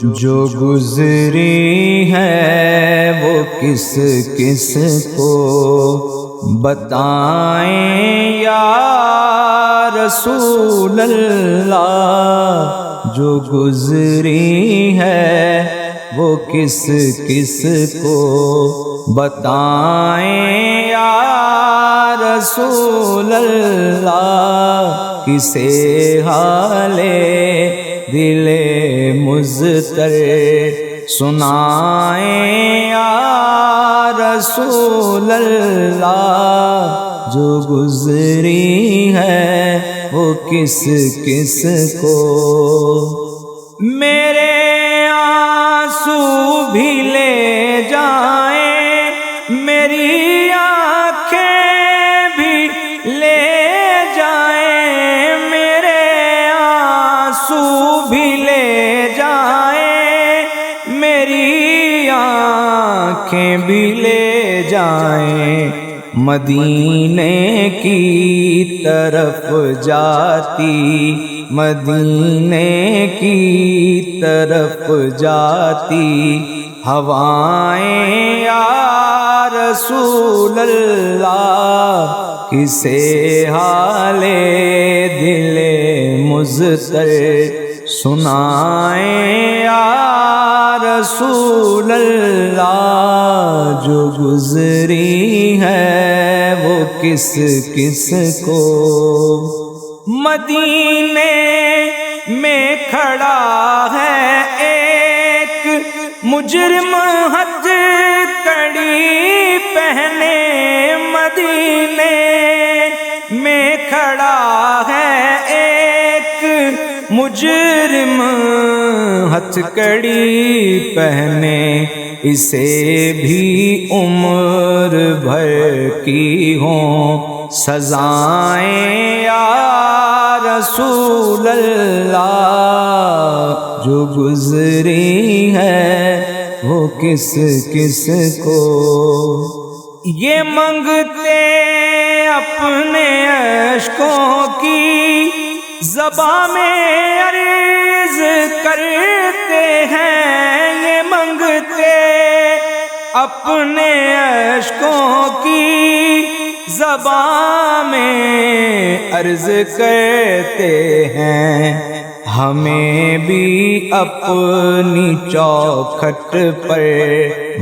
جو گزری ہے وہ کس کس کو بتائیں یا رسول اللہ، جو گزری ہے وہ کس کس کو بتائیں یا رسول اللہ، کسے حال دل مضطر سنائیں یا رسول اللہ، جو گزری ہے وہ کس کس کو۔ میرے آنسو بھی لے جائیں، میری آنکھیں بھی لے جائیں، میرے آنسو بھی لے جائیں، میری آنکھیں بھی لے جائیں، مدینے کی طرف جاتی، مدینے کی طرف جاتی ہوائیں یا رسول اللہ، کسے حال دل مضطر سنائیں یا رسول اللہ، جو گزری ہے وہ کس کس کو۔ مدینے میں کھڑا ہے ایک مجرم ہتھ کڑی پہنے، مدینے میں کھڑا ہے ایک مجرم ہتھ کڑی پہنے، اسے بھی عمر بھر کی ہوں سزائیں یا رسول اللہ، جو گزری ہے وہ کس کس کو۔ یہ منگتے اپنے اشکوں کی زباں میں عرض کرتے ہیں، یہ منگتے اپنے اشکوں کی زباں میں عرض کرتے ہیں، ہمیں بھی اپنی چوکھٹ پر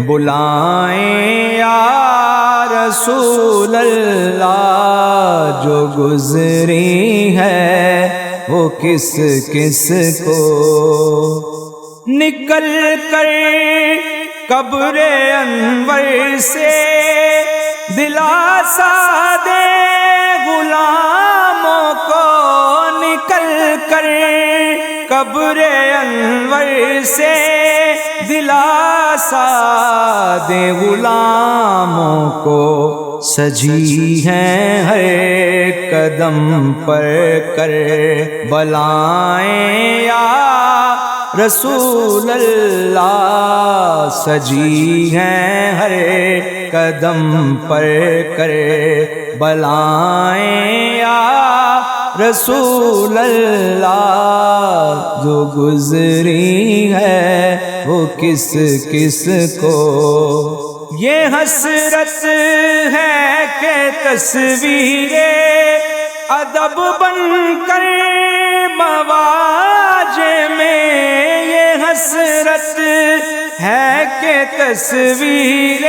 بلائیں یا رسول اللہ، جو گزری ہے وہ کس کس کو۔ نکل کر قبر انور سے دلاسا دے غلاموں کو، نکل کر قبر انور سے دلاسا دے غلاموں کو، سجی ہیں ہر قدم پر کربلائیں یا رسول اللہ، سجی ہیں ہر قدم پر کربلائیں یا رسول اللہ، جو گزری ہے وہ کس کس کو۔ یہ حسرت ہے کہ تصویر ادب بن کر مواجہ میں، یہ حسرت ہے کہ تصویر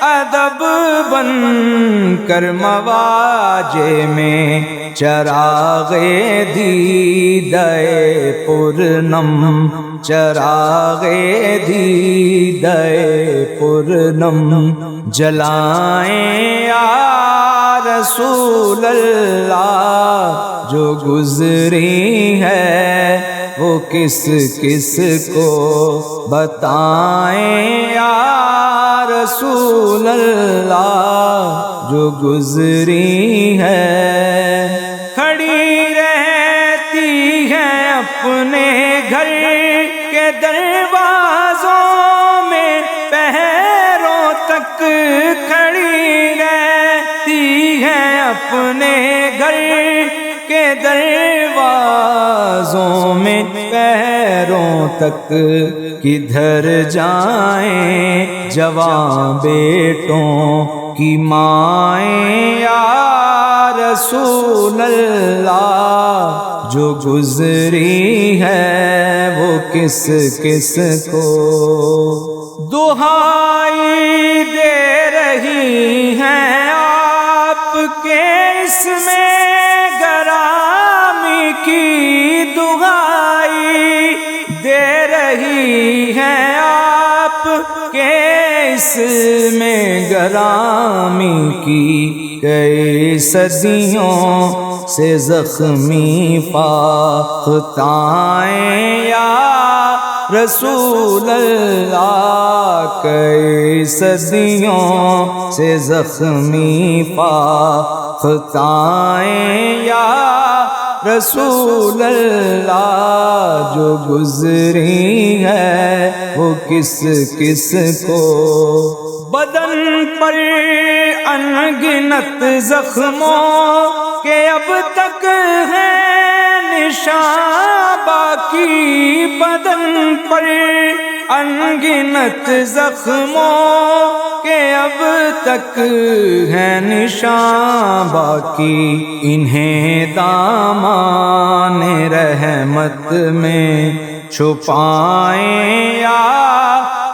ادب بن کر مواجہ میں، چراغ دیدہ پرنم، چراغ دیدہ پرنم جلائیں یا رسول اللہ، جو گزری ہے وہ کس کس کو بتائیں یا رسول اللہ، جو گزری ہے۔ کھڑی رہتی ہے اپنے گھر کے دروازوں میں پہروں تک، کھڑی رہتی ہے اپنے گھر کے دروازوں میں پہروں تک کدھر جائیں جوان بیٹوں کی مائیں یا رسول اللہ، جو گزری ہے وہ کس کس کو دہائی دے رہی ہیں آپ کے اس میں گرامی کی، دہائی دے رہی ہیں آپ کے اس میں گرامی کی، کئی صدیوں سے زخمی فاختائیں یا رسول اللہ، کئی صدیوں سے زخمی فاختائیں یا رسول اللہ، جو گزری ہے وہ کس کس کو بدن پر انگنت زخموں کے اب تک ہے نشان باقی، بدن پر انگنت زخموں کے اب تک ہے نشان باقی، انہیں دامان رحمت میں چھپائیں یا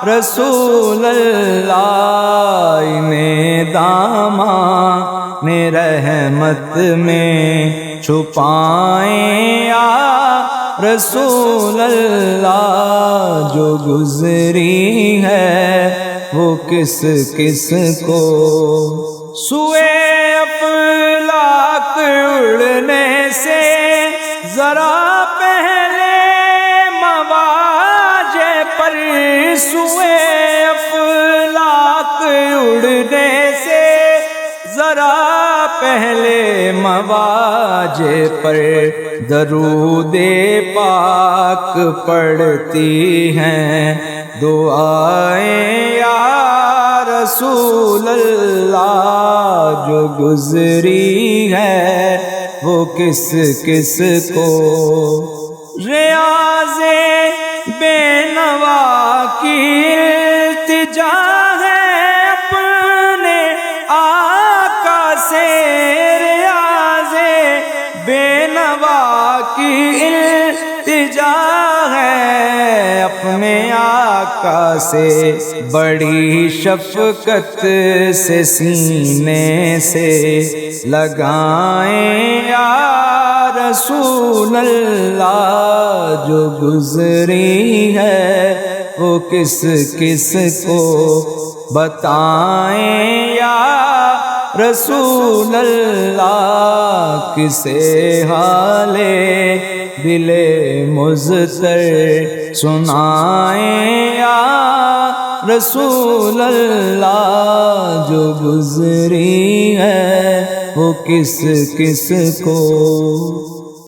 رسول اللہ، انہیں دامان رحمت میں چھپائیں یا رسول اللہ، جو گزری ہے وہ کس کس کو سوئے افلاک اڑنے سے ذرا پہلے مواجہ پر، سوئے افلاک اڑنے سے ذرا پہلے مواجہ پر درود پاک پڑھتی ہیں دعائیں یا رسول اللہ، جو گزری ہے وہ کس کس کو ریاض بے نوا کی التجا ہے اپنے آقا سے، ریاض بے نوا کی التجا ہے اپنے آقا سے، بڑی شفقت سے سینے سے لگائیں یا رسول اللہ، جو گزری ہے وہ کس کس کو بتائیں یا رسول اللہ، کسے حال دل مضطر سنائیں یا رسول اللہ، جو گزری ہے وہ کس کس کو